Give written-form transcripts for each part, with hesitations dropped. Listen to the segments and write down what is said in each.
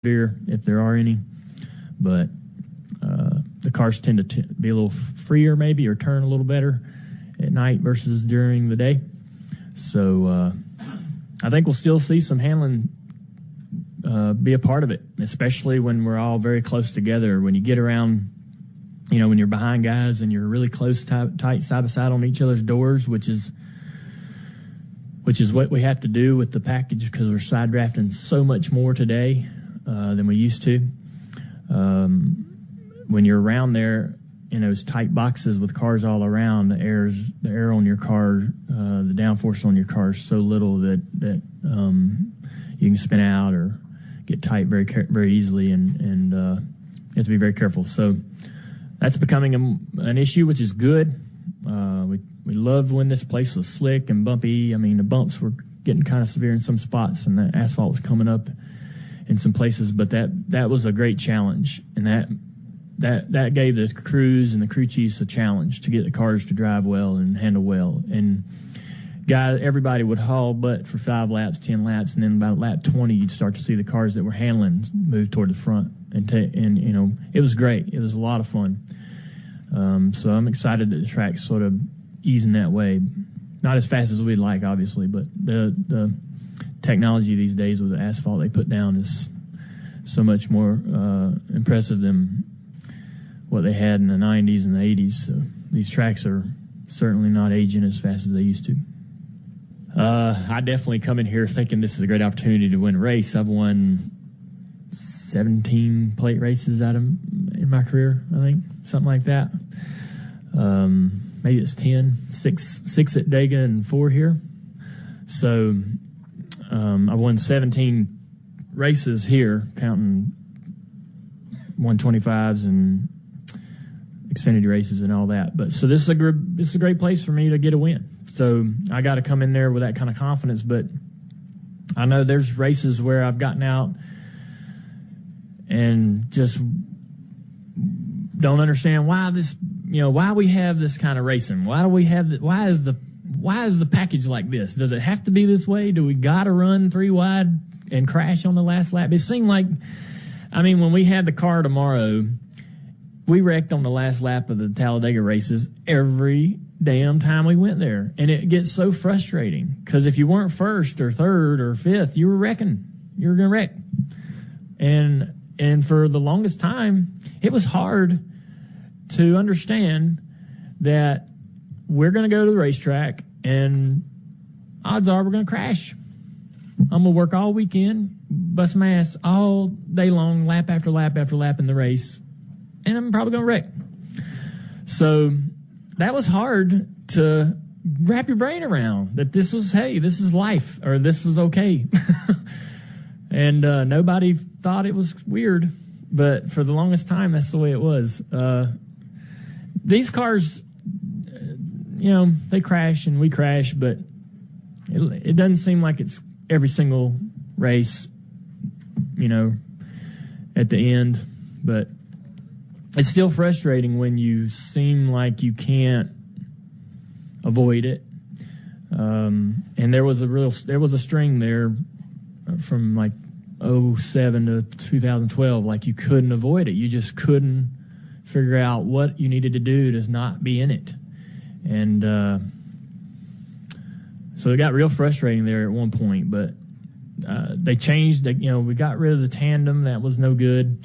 severe if there are any, but the cars tend to be a little freer maybe, or turn a little better at night versus during the day. So I think we'll still see some handling be a part of it, especially when we're all very close together. When you get around, when you're behind guys and you're really close, tight, side by side on each other's doors, which is what we have to do with the package, because we're side drafting so much more today than we used to. When you're around there in those tight boxes with cars all around, the air on your car, the downforce on your car is so little that you can spin out or get tight very, very easily, and you have to be very careful. So that's becoming an issue, which is good. We loved when this place was slick and bumpy. I mean, the bumps were getting kind of severe in some spots, and the asphalt was coming up in some places. But that was a great challenge, and that gave the crews and the crew chiefs a challenge to get the cars to drive well and handle well. And everybody would haul butt for 5 laps, 10 laps, and then about lap 20, you'd start to see the cars that were handling move toward the front. And it was great. It was a lot of fun. So I'm excited that the track's sort of easing that way. Not as fast as we'd like, obviously, but the technology these days with the asphalt they put down is so much more impressive than what they had in the 90s and the 80s. So these tracks are certainly not aging as fast as they used to. I definitely come in here thinking this is a great opportunity to win a race. I've won 17 plate races in my career, I think, something like that. Maybe it's 10, 6 at Dega and 4 here. So I won 17 races here, counting 125s and Xfinity races and all that. But so this is a great place for me to get a win. So I got to come in there with that kind of confidence. But I know there's races where I've gotten out and just don't understand why we have this kind of racing. Why is the package like this? Does it have to be this way? Do we got to run 3 wide and crash on the last lap? It seemed like, when we had the car tomorrow, we wrecked on the last lap of the Talladega races every damn time we went there. And it gets so frustrating because if you weren't first or third or fifth, you were wrecking. You were going to wreck. And for the longest time, it was hard to understand that we're going to go to the racetrack and odds are we're going to crash. I'm going to work all weekend, bust my ass all day long, lap after lap after lap in the race, and I'm probably going to wreck. So that was hard to wrap your brain around, that this was life, or this was okay. And nobody thought it was weird, but for the longest time, that's the way it was. These cars, they crash and we crash, but it doesn't seem like it's every single race, at the end. But it's still frustrating when you seem like you can't avoid it. And there was a string there from like 2007 to 2012, like you couldn't avoid it. You just couldn't figure out what you needed to do to not be in it. And so it got real frustrating there at one point, but they changed. We got rid of the tandem. That was no good.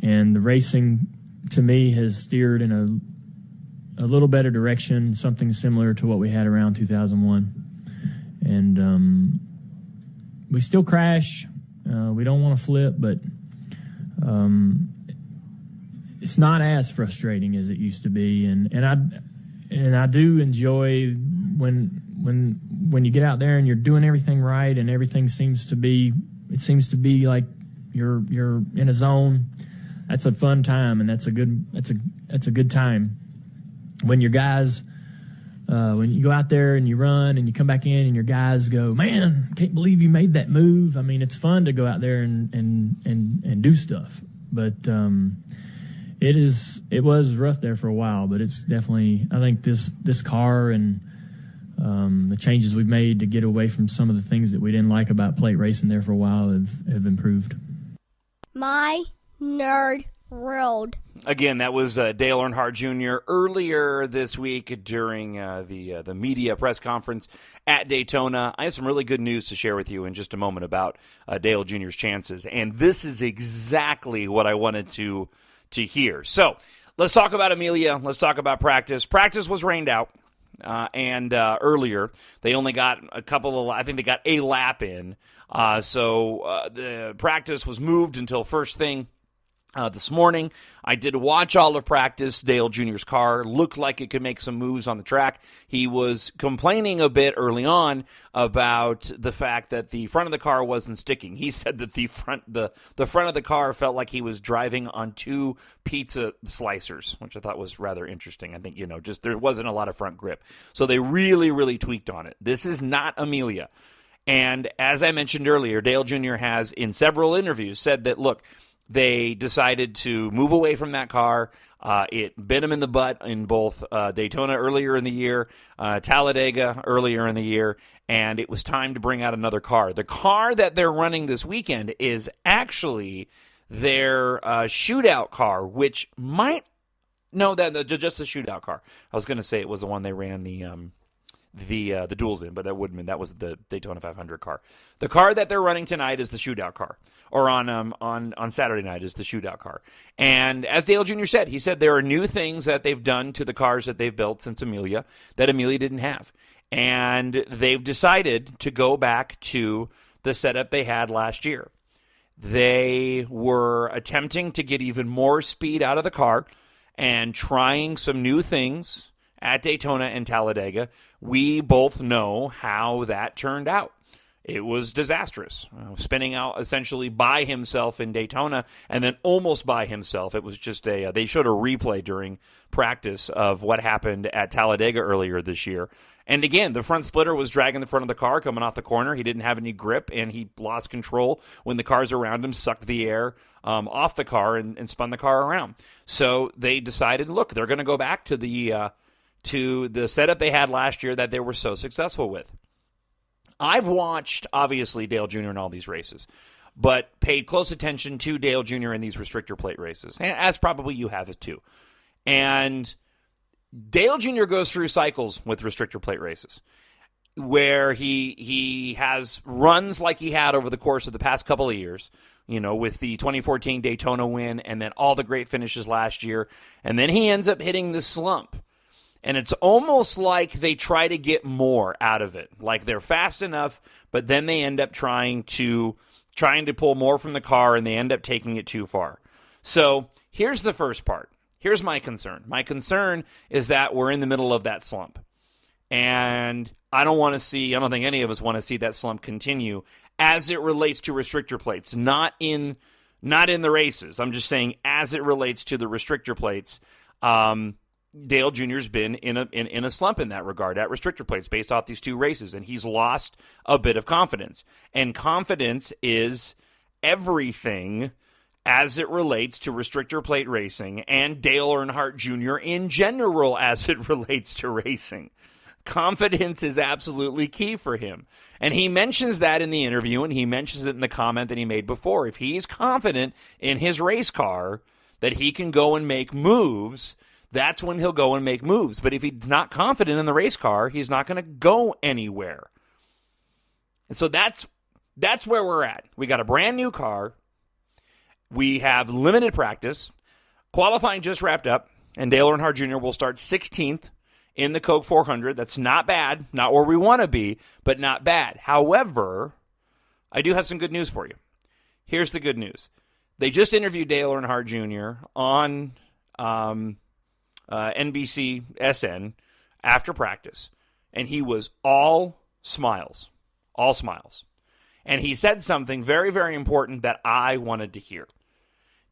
And the racing, to me, has steered in a little better direction, something similar to what we had around 2001. And we still crash. We don't want to flip, but it's not as frustrating as it used to be. And I do enjoy when you get out there and you're doing everything right and everything seems to be like you're in a zone. That's a fun time, and that's a good time. When your guys, when you go out there and you run and you come back in and your guys go, man, I can't believe you made that move. It's fun to go out there and do stuff. But it was rough there for a while, but it's definitely, I think this car and the changes we've made to get away from some of the things that we didn't like about plate racing there for a while have improved. My Nerd World. Again, that was Dale Earnhardt Jr. earlier this week during the media press conference at Daytona. I have some really good news to share with you in just a moment about Dale Jr.'s chances, and this is exactly what I wanted to hear. So let's talk about Amelia. Let's talk about practice. Practice was rained out, and earlier they only got I think they got a lap in. So the practice was moved until first thing this morning. I did watch all of practice. Dale Jr.'s car looked like it could make some moves on the track. He was complaining a bit early on about the fact that the front of the car wasn't sticking. He said that the front of the car felt like he was driving on two pizza slicers, which I thought was rather interesting. I think, just there wasn't a lot of front grip. So they really, really tweaked on it. This is not Amelia. And as I mentioned earlier, Dale Jr. has, in several interviews, said that, look, they decided to move away from that car. It bit him in the butt in both Daytona earlier in the year, Talladega earlier in the year, and it was time to bring out another car. The car that they're running this weekend is actually their shootout car, which might... No, just the shootout car. I was going to say it was the one they ran the duels in, but that was the Daytona 500 car. The car that they're running tonight is the shootout car, or on Saturday night is the shootout car. And as Dale Jr. said, he said there are new things that they've done to the cars that they've built since Amelia that Amelia didn't have. And they've decided to go back to the setup they had last year. They were attempting to get even more speed out of the car and trying some new things at Daytona and Talladega. We both know how that turned out. It was disastrous. Spinning out essentially by himself in Daytona and then almost by himself. It was just they showed a replay during practice of what happened at Talladega earlier this year. And again, the front splitter was dragging the front of the car coming off the corner. He didn't have any grip, and he lost control when the cars around him sucked the air off the car and spun the car around. So they decided, look, they're going to go back to the setup they had last year that they were so successful with. I've watched, obviously, Dale Jr. in all these races, but paid close attention to Dale Jr. in these restrictor plate races, as probably you have too. And Dale Jr. goes through cycles with restrictor plate races where he has runs like he had over the course of the past couple of years, with the 2014 Daytona win and then all the great finishes last year. And then he ends up hitting this slump. And it's almost like they try to get more out of it. Like they're fast enough, but then they end up trying to pull more from the car, and they end up taking it too far. So here's the first part. Here's my concern. My concern is that we're in the middle of that slump. And I don't think any of us want to see that slump continue as it relates to restrictor plates. Not in the races. I'm just saying as it relates to the restrictor plates. Dale Jr.'s been in a slump in that regard at restrictor plates based off these two races, and he's lost a bit of confidence. And confidence is everything as it relates to restrictor plate racing and Dale Earnhardt Jr. in general as it relates to racing. Confidence is absolutely key for him. And he mentions that in the interview, and he mentions it in the comment that he made before. If he's confident in his race car that he can go and make moves, that's when he'll go and make moves. But if he's not confident in the race car, he's not going to go anywhere. And so that's where we're at. We got a brand new car. We have limited practice. Qualifying just wrapped up, and Dale Earnhardt Jr. will start 16th in the Coke 400. That's not bad. Not where we want to be, but not bad. However, I do have some good news for you. Here's the good news. They just interviewed Dale Earnhardt Jr. on NBC SN after practice, and he was all smiles. And he said something very, very important that I wanted to hear.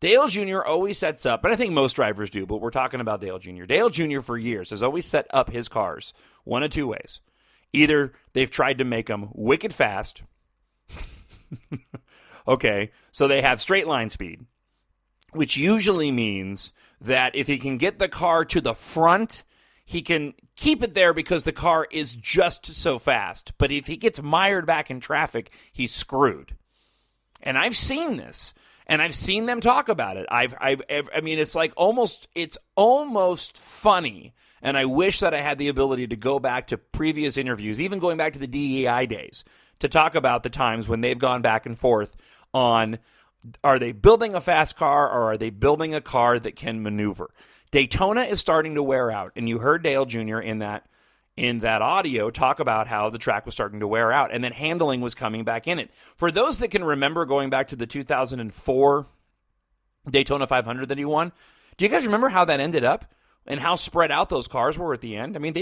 Dale Jr. always sets up, and I think most drivers do, but we're talking about Dale Jr. Dale Jr. for years has always set up his cars one of two ways. Either they've tried to make them wicked fast. Okay, so they have straight line speed, which usually means that if he can get the car to the front, he can keep it there because the car is just so fast. But if he gets mired back in traffic, he's screwed. And I've seen this, and I've seen them talk about it. I mean, it's like it's almost funny. And I wish that I had the ability to go back to previous interviews, even going back to the DEI days, to talk about the times when they've gone back and forth on, are they building a fast car or are they building a car that can maneuver? Daytona is starting to wear out, and you heard Dale Jr. in that audio talk about how the track was starting to wear out, and then handling was coming back in it. For those that can remember going back to the 2004 Daytona 500 that he won, do you guys remember how that ended up and how spread out those cars were at the end? I mean,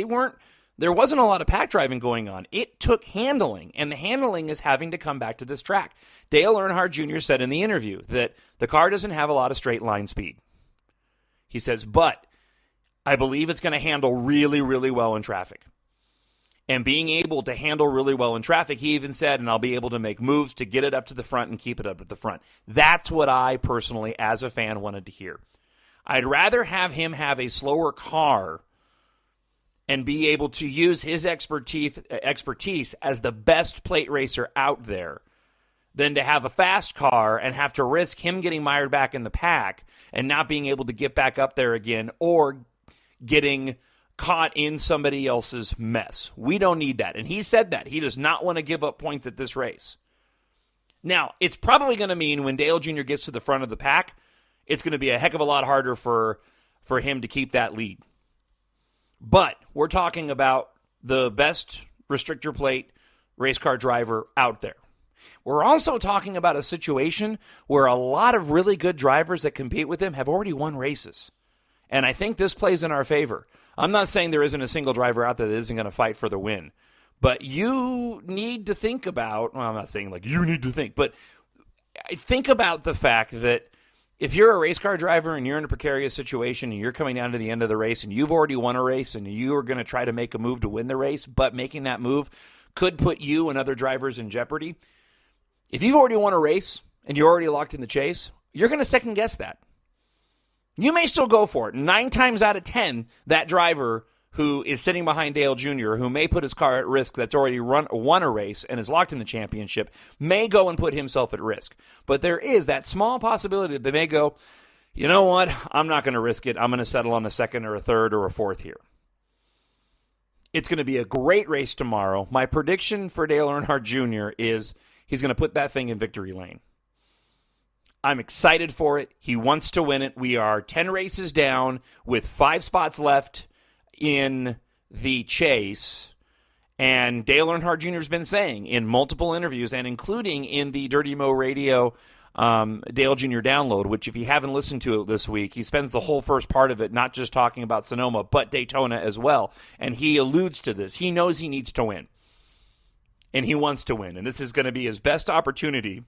there wasn't a lot of pack driving going on. It took handling, and the handling is having to come back to this track. Dale Earnhardt Jr. said in the interview that the car doesn't have a lot of straight line speed. He says, but I believe it's going to handle really, really well in traffic. And being able to handle really well in traffic, he even said, and I'll be able to make moves to get it up to the front and keep it up at the front. That's what I personally, as a fan, wanted to hear. I'd rather have him have a slower car and be able to use his expertise as the best plate racer out there than to have a fast car and have to risk him getting mired back in the pack and not being able to get back up there again or getting caught in somebody else's mess. We don't need that. And he said that. He does not want to give up points at this race. Now, it's probably going to mean when Dale Jr. gets to the front of the pack, it's going to be a heck of a lot harder for him to keep that lead. But we're talking about the best restrictor plate race car driver out there. We're also talking about a situation where a lot of really good drivers that compete with him have already won races. And I think this plays in our favor. I'm not saying there isn't a single driver out there that isn't going to fight for the win. But you need to think about, well, I'm not saying like you need to think, but think about the fact that if you're a race car driver and you're in a precarious situation and you're coming down to the end of the race and you've already won a race and you are going to try to make a move to win the race, but making that move could put you and other drivers in jeopardy. If you've already won a race and you're already locked in the chase, you're going to second guess that. You may still go for it. 9 times out of 10, that driver who is sitting behind Dale Jr., who may put his car at risk that's already won a race and is locked in the championship, may go and put himself at risk. But there is that small possibility that they may go, you know what, I'm not going to risk it. I'm going to settle on a second or a third or a fourth here. It's going to be a great race tomorrow. My prediction for Dale Earnhardt Jr. is he's going to put that thing in victory lane. I'm excited for it. He wants to win it. We are 10 races down with 5 spots left in the chase. And Dale Earnhardt Jr. has been saying in multiple interviews and including in the Dirty Mo Radio Dale Jr. download, which if you haven't listened to it this week, he spends the whole first part of it not just talking about Sonoma, but Daytona as well. And he alludes to this. He knows he needs to win. And he wants to win. And this is going to be his best opportunity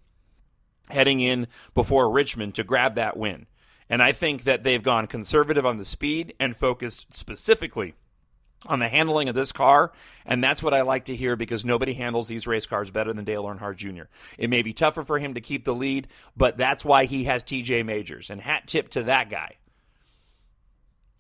heading in before Richmond to grab that win. And I think that they've gone conservative on the speed and focused specifically on the handling of this car, and that's what I like to hear because nobody handles these race cars better than Dale Earnhardt Jr. It may be tougher for him to keep the lead, but that's why he has TJ Majors, and hat tip to that guy,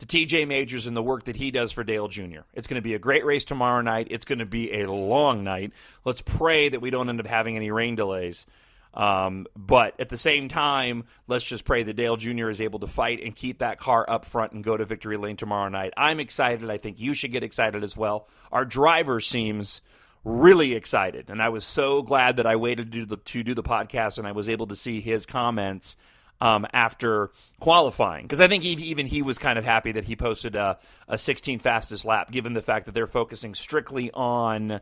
to TJ Majors and the work that he does for Dale Jr. It's going to be a great race tomorrow night. It's going to be a long night. Let's pray that we don't end up having any rain delays. But at the same time, let's just pray that Dale Jr. is able to fight and keep that car up front and go to victory lane tomorrow night. I'm excited. I think you should get excited as well. Our driver seems really excited, and I was so glad that I waited to do the podcast and I was able to see his comments after qualifying, because I think even he was kind of happy that he posted a 16th fastest lap, given the fact that they're focusing strictly on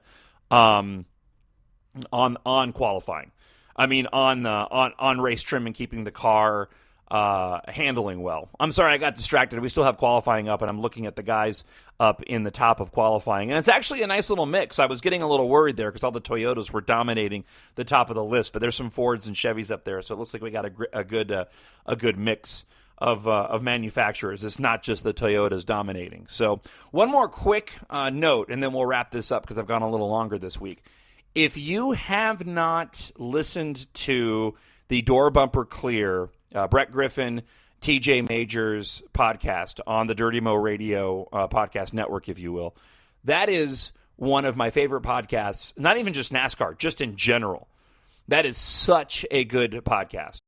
qualifying. I mean, on race trim and keeping the car handling well. I'm sorry, I got distracted. We still have qualifying up, and I'm looking at the guys up in the top of qualifying. And it's actually a nice little mix. I was getting a little worried there because all the Toyotas were dominating the top of the list, but there's some Fords and Chevys up there, so it looks like we got a good mix of manufacturers. It's not just the Toyotas dominating. So one more quick note, and then we'll wrap this up because I've gone a little longer this week. If you have not listened to the Door Bumper Clear, Brett Griffin, TJ Majors podcast on the Dirty Mo Radio podcast network, if you will. That is one of my favorite podcasts, not even just NASCAR, just in general. That is such a good podcast.